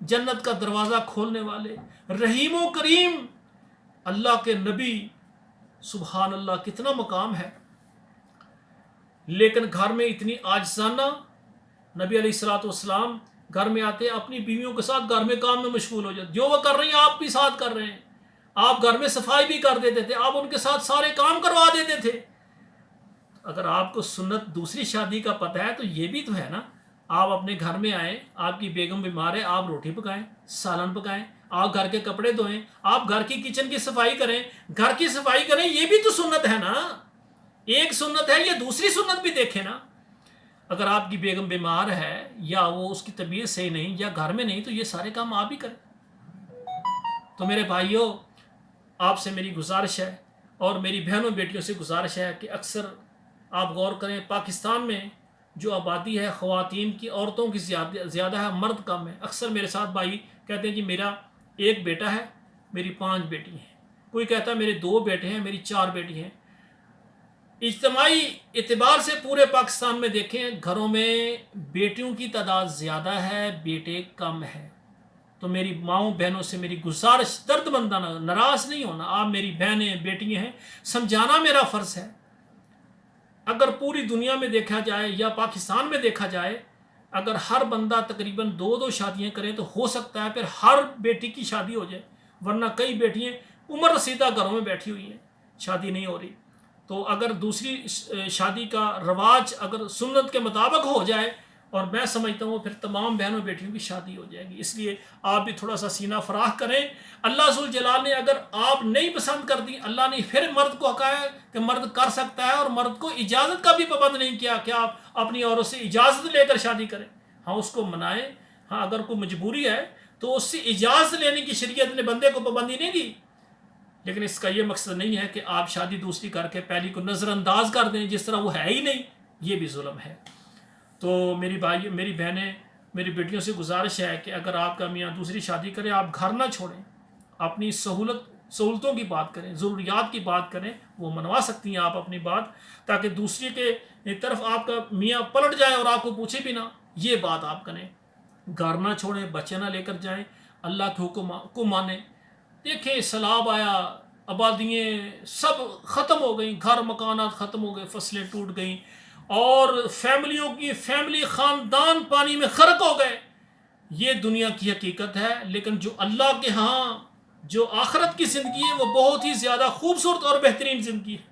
جنت کا دروازہ کھولنے والے، رحیم و کریم اللہ کے نبی، سبحان اللہ کتنا مقام ہے. لیکن گھر میں اتنی عاجزانہ. نبی علیہ الصلوۃ والسلام گھر میں آتے اپنی بیویوں کے ساتھ گھر میں کام میں مشغول ہو جاتے، جو وہ کر رہی ہیں آپ بھی ساتھ کر رہے ہیں. آپ گھر میں صفائی بھی کر دیتے تھے، آپ ان کے ساتھ سارے کام کروا دیتے تھے. اگر آپ کو سنت دوسری شادی کا پتہ ہے تو یہ بھی تو ہے نا. آپ اپنے گھر میں آئیں، آپ کی بیگم بیمار ہے، آپ روٹی پکائیں، سالن پکائیں، آپ گھر کے کپڑے دھوئیں، آپ گھر کی کچن کی صفائی کریں، گھر کی صفائی کریں. یہ بھی تو سنت ہے نا. ایک سنت ہے، یہ دوسری سنت بھی دیکھیں نا. اگر آپ کی بیگم بیمار ہے یا وہ اس کی طبیعت صحیح نہیں یا گھر میں نہیں تو یہ سارے کام آپ ہی کریں. تو میرے بھائیوں، آپ سے میری گزارش ہے اور میری بہنوں بیٹیوں سے گزارش ہے کہ اکثر آپ غور کریں، پاکستان میں جو آبادی ہے خواتین کی، عورتوں کی زیادہ ہے، مرد کم ہے. اکثر میرے ساتھ بھائی کہتے ہیں جی میرا ایک بیٹا ہے، میری 5 بیٹی ہیں. کوئی کہتا ہے میرے 2 بیٹے ہیں، میری 4 بیٹی ہیں. اجتماعی اعتبار سے پورے پاکستان میں دیکھیں، گھروں میں بیٹیوں کی تعداد زیادہ ہے، بیٹے کم ہے. تو میری ماؤں بہنوں سے میری گزارش، درد مندانہ، ناراض نہیں ہونا. آپ میری بہنیں بیٹیاں ہیں، سمجھانا میرا فرض ہے. اگر پوری دنیا میں دیکھا جائے یا پاکستان میں دیکھا جائے، اگر ہر بندہ تقریباً 2 شادیاں کرے تو ہو سکتا ہے پھر ہر بیٹی کی شادی ہو جائے. ورنہ کئی بیٹیاں عمر رسیدہ گھروں میں بیٹھی ہوئی ہیں، شادی نہیں ہو رہی. تو اگر دوسری شادی کا رواج اگر سنت کے مطابق ہو جائے، اور میں سمجھتا ہوں پھر تمام بہنوں بیٹیوں کی شادی ہو جائے گی. اس لیے آپ بھی تھوڑا سا سینہ فراخ کریں. اللہ ذوالجلال نے اگر آپ نہیں پسند کر دی، اللہ نے پھر مرد کو کہا ہے کہ مرد کر سکتا ہے، اور مرد کو اجازت کا بھی پابند نہیں کیا کہ آپ اپنی عورت سے اجازت لے کر شادی کریں. ہاں اس کو منائیں، ہاں اگر کوئی مجبوری ہے تو اس سے اجازت لینے کی شریعت نے بندے کو پابندی نہیں دی. لیکن اس کا یہ مقصد نہیں ہے کہ آپ شادی دوسری کر کے پہلی کو نظر انداز کر دیں جس طرح وہ ہے ہی نہیں. یہ بھی ظلم ہے. تو میری بھائی، میری بہنیں، میری بیٹیوں سے گزارش ہے کہ اگر آپ کا میاں دوسری شادی کرے، آپ گھر نہ چھوڑیں. اپنی سہولتوں کی بات کریں، ضروریات کی بات کریں. وہ منوا سکتی ہیں آپ اپنی بات، تاکہ دوسری کے طرف آپ کا میاں پلٹ جائے اور آپ کو پوچھے بھی نہ. یہ بات آپ کریں. گھر نہ چھوڑیں، بچے نہ لے کر جائیں، اللہ کے حکم کو مانیں. دیکھیں سیلاب آیا، آبادیاں سب ختم ہو گئیں، گھر مکانات ختم ہو گئے، فصلیں ٹوٹ گئیں، اور فیملیوں کی خاندان پانی میں غرق ہو گئے. یہ دنیا کی حقیقت ہے. لیکن جو اللہ کے ہاں جو آخرت کی زندگی ہے وہ بہت ہی زیادہ خوبصورت اور بہترین زندگی ہے.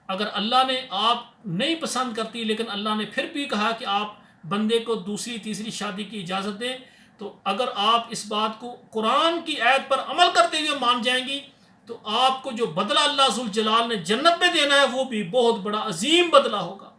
اگر اللہ نے آپ نہیں پسند کرتی، لیکن اللہ نے پھر بھی کہا کہ آپ بندے کو دوسری تیسری شادی کی اجازت دیں، تو اگر آپ اس بات کو قرآن کی آیت پر عمل کرتے ہوئے مان جائیں گی تو آپ کو جو بدلہ اللہ ذوالجلال نے جنت میں دینا ہے وہ بھی بہت بڑا عظیم بدلہ ہوگا.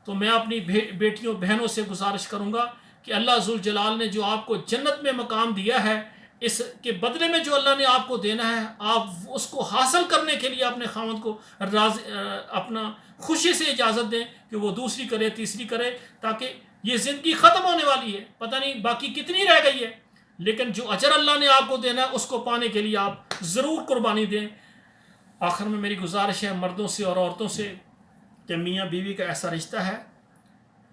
تو میں اپنی بیٹیوں بہنوں سے گزارش کروں گا کہ اللہ ذوالجلال نے جو آپ کو جنت میں مقام دیا ہے، اس کے بدلے میں جو اللہ نے آپ کو دینا ہے، آپ اس کو حاصل کرنے کے لیے اپنے خاوند کو اپنا خوشی سے اجازت دیں کہ وہ دوسری کرے، تیسری کرے، تاکہ یہ زندگی ختم ہونے والی ہے، پتہ نہیں باقی کتنی رہ گئی ہے. لیکن جو اجر اللہ نے آپ کو دینا ہے اس کو پانے کے لیے آپ ضرور قربانی دیں. آخر میں میری گزارش ہے مردوں سے اور عورتوں سے کہ میاں بیوی کا ایسا رشتہ ہے،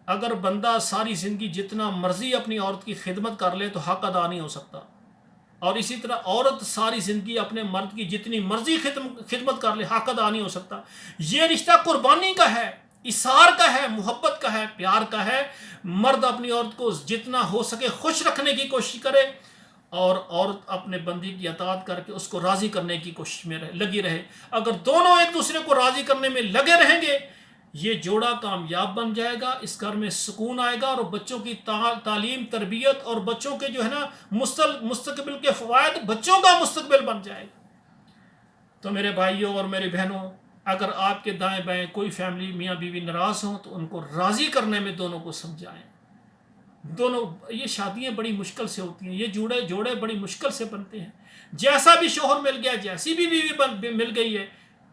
اگر بندہ ساری زندگی جتنا مرضی اپنی عورت کی خدمت کر لے تو حق ادا نہیں ہو سکتا. اور اسی طرح عورت ساری زندگی اپنے مرد کی جتنی مرضی خدمت کر لے حق ادا نہیں ہو سکتا. یہ رشتہ قربانی کا ہے، اثار کا ہے، محبت کا ہے، پیار کا ہے. مرد اپنی عورت کو جتنا ہو سکے خوش رکھنے کی کوشش کرے، اور عورت اپنے بندی کی اطاعت کر کے اس کو راضی کرنے کی کوشش میں لگی رہے. اگر دونوں ایک دوسرے کو راضی کرنے میں لگے رہیں گے، یہ جوڑا کامیاب بن جائے گا. اس گھر میں سکون آئے گا، اور بچوں کی تعلیم، تربیت، اور بچوں کے جو ہے نا مستقبل کے فوائد بچوں کا مستقبل بن جائے گا. تو میرے بھائیوں اور میرے بہنوں، اگر آپ کے دائیں بائیں کوئی فیملی میاں بیوی ناراض ہوں تو ان کو راضی کرنے میں دونوں کو سمجھائیں. یہ شادیاں بڑی مشکل سے ہوتی ہیں، یہ جوڑے بڑی مشکل سے بنتے ہیں. جیسا بھی شوہر مل گیا، جیسی بھی بیوی مل گئی ہے،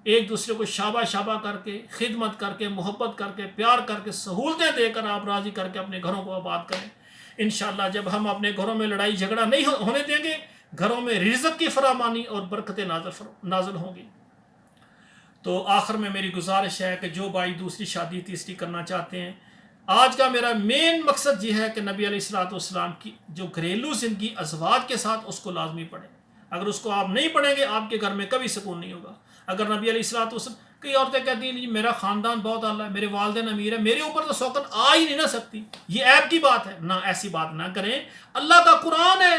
ایک دوسرے کو شابہ کر کے، خدمت کر کے، محبت کر کے، پیار کر کے، سہولتیں دے کر آپ راضی کر کے اپنے گھروں کو آباد کریں. انشاءاللہ جب ہم اپنے گھروں میں لڑائی جھگڑا نہیں ہونے دیں گے، گھروں میں رزق کی فراوانی اور برکتیں نازل ہوں گی. تو آخر میں میری گزارش ہے کہ جو بھائی دوسری شادی تیسری کرنا چاہتے ہیں، آج کا میرا مین مقصد یہ ہے کہ نبی علیہ الصلوۃ والسلام کی جو گھریلو زندگی ازواج کے ساتھ، اس کو لازمی پڑھیں۔ اگر اس کو آپ نہیں پڑھیں گے، آپ کے گھر میں کبھی سکون نہیں ہوگا۔ اگر نبی علیہ الصلوۃ والسلام، کئی عورتیں کہتی ہیں جی میرا خاندان بہت اعلیٰ ہے، میرے والدین امیر ہیں، میرے اوپر تو سوکن آ ہی نہیں نہ سکتی، یہ عیب کی بات ہے۔ نہ، ایسی بات نہ کریں، اللہ کا قرآن ہے۔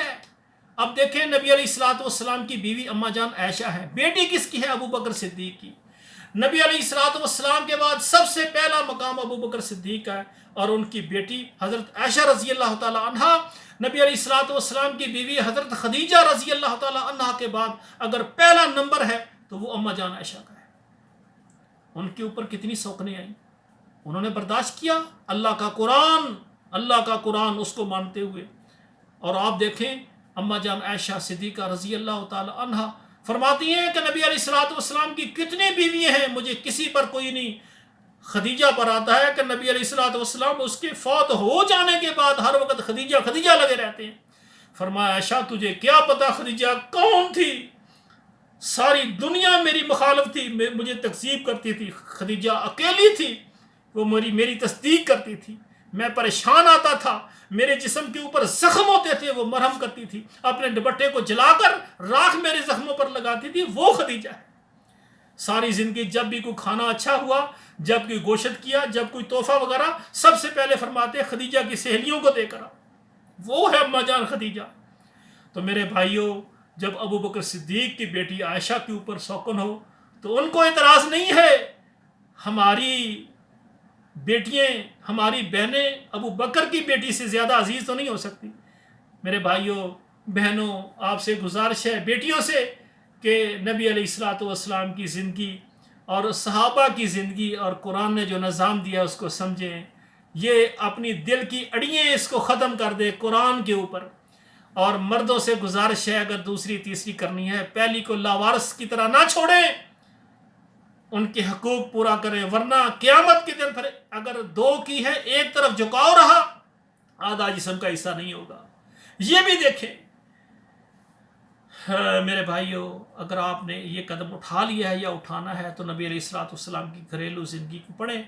اب دیکھیں، نبی علیہ الصلوۃ والسلام کی بیوی اما جان عائشہ ہے، بیٹی کس کی ہے؟ ابو بکر صدیق کی۔ نبی علیہ الصلوۃ والسلام کے بعد سب سے پہلا مقام ابو بکر صدیق کا ہے، اور ان کی بیٹی حضرت عائشہ رضی اللہ تعالی عنہا۔ نبی علیہ الصلوۃ والسلام کی بیوی حضرت خدیجہ رضی اللہ تعالی عنہا کے بعد اگر پہلا نمبر ہے تو وہ اما جان عائشہ کا ہے۔ ان کے اوپر کتنی سوکنیں آئیں، انہوں نے برداشت کیا اللہ کا قرآن، اللہ کا قرآن اس کو مانتے ہوئے۔ اور آپ دیکھیں اما جان عائشہ صدیقہ رضی اللہ تعالی عنہا فرماتی ہیں کہ نبی علیہ الصلوۃ والسلام کی کتنی بیویاں ہیں، مجھے کسی پر کوئی نہیں۔ خدیجہ پر آتا ہے کہ نبی علیہ الصلوۃ والسلام اس کے فوت ہو جانے کے بعد ہر وقت خدیجہ خدیجہ لگے رہتے ہیں۔ فرمایا عائشہ تجھے کیا پتا خدیجہ کون تھی؟ ساری دنیا میری مخالف تھی، مجھے تکذیب کرتی تھی، خدیجہ اکیلی تھی، وہ میری تصدیق کرتی تھی۔ میں پریشان آتا تھا، میرے جسم کے اوپر زخم ہوتے تھے، وہ مرہم کرتی تھی، اپنے دوپٹے کو جلا کر راکھ میرے زخموں پر لگاتی تھی، وہ خدیجہ ہے۔ ساری زندگی جب بھی کوئی کھانا اچھا ہوا، جب کوئی گوشت کیا، جب کوئی تحفہ وغیرہ، سب سے پہلے فرماتے خدیجہ کی سہیلیوں کو دے کر آؤ، وہ ہے اما جان خدیجہ۔ تو میرے بھائیوں، جب ابو بکر صدیق کی بیٹی عائشہ کے اوپر سوکن ہو تو ان کو اعتراض نہیں ہے۔ ہماری بیٹیاں، ہماری بہنیں ابو بکر کی بیٹی سے زیادہ عزیز تو نہیں ہو سکتی۔ میرے بھائیوں بہنوں، آپ سے گزارش ہے، بیٹیوں سے، کہ نبی علیہ الصلوۃ والسلام کی زندگی اور صحابہ کی زندگی اور قرآن نے جو نظام دیا اس کو سمجھیں۔ یہ اپنی دل کی اڑیاں اس کو ختم کر دے قرآن کے اوپر۔ اور مردوں سے گزارش ہے، اگر دوسری تیسری کرنی ہے، پہلی کو لاوارث کی طرح نہ چھوڑیں، ان کے حقوق پورا کریں، ورنہ قیامت کے دن پھر اگر دو کی ہے، ایک طرف جھکاؤ رہا، آدھا جسم کا حصہ نہیں ہوگا۔ یہ بھی دیکھیں میرے بھائیوں، اگر آپ نے یہ قدم اٹھا لیا ہے یا اٹھانا ہے تو نبی علیہ الصلوۃ والسلام کی گھریلو زندگی کو پڑھیں۔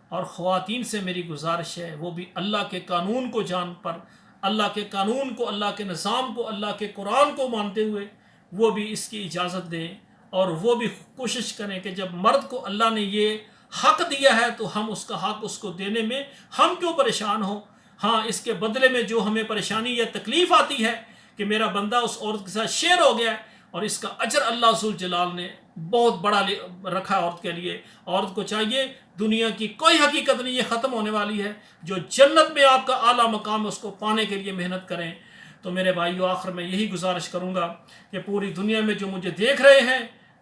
اور خواتین سے میری گزارش ہے، وہ بھی اللہ کے قانون کو جان پر، اللہ کے قانون کو، اللہ کے نظام کو، اللہ کے قرآن کو مانتے ہوئے وہ بھی اس کی اجازت دیں، اور وہ بھی کوشش کریں کہ جب مرد کو اللہ نے یہ حق دیا ہے تو ہم اس کا حق اس کو دینے میں ہم کیوں پریشان ہوں۔ ہاں، اس کے بدلے میں جو ہمیں پریشانی یا تکلیف آتی ہے کہ میرا بندہ اس عورت کے ساتھ شیر ہو گیا ہے، اور اس کا اجر اللہ ذوالجلال نے بہت بڑا رکھا عورت کے لیے۔ عورت کو چاہیے، دنیا کی کوئی حقیقت نہیں، یہ ختم ہونے والی ہے، جو جنت میں آپ کا اعلیٰ مقام ہے اس کو پانے کے لیے محنت کریں۔ تو میرے بھائیو، آخر میں یہی گزارش کروں گا کہ پوری دنیا میں جو مجھے دیکھ رہے ہیں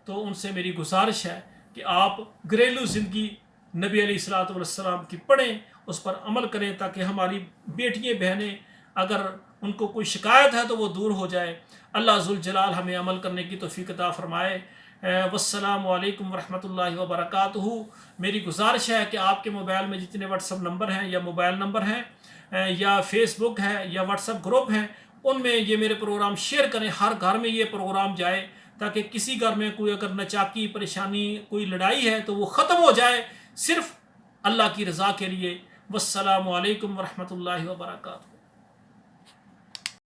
تو ان سے میری گزارش ہے کہ آپ گھریلو زندگی نبی علیہ الصلوۃ والسلام کی پڑھیں، اس پر عمل کریں، تاکہ ہماری بیٹیاں بہنیں اگر ان کو کوئی شکایت ہے تو وہ دور ہو جائے۔ اللہ ذوالجلال ہمیں عمل کرنے کی توفیق عطا فرمائے۔ والسلام علیکم ورحمۃ اللہ وبرکاتہ۔ میری گزارش ہے کہ آپ کے موبائل میں جتنے واٹس ایپ نمبر ہیں یا موبائل نمبر ہیں یا فیس بک ہے یا واٹس ایپ گروپ ہیں، ان میں یہ میرے پروگرام شیئر کریں، ہر گھر میں یہ پروگرام جائے، تاکہ کسی گھر میں کوئی اگر نچاکی، پریشانی، کوئی لڑائی ہے تو وہ ختم ہو جائے، صرف اللہ کی رضا کے لیے۔ والسلام علیکم ورحمۃ اللہ وبرکاتہ۔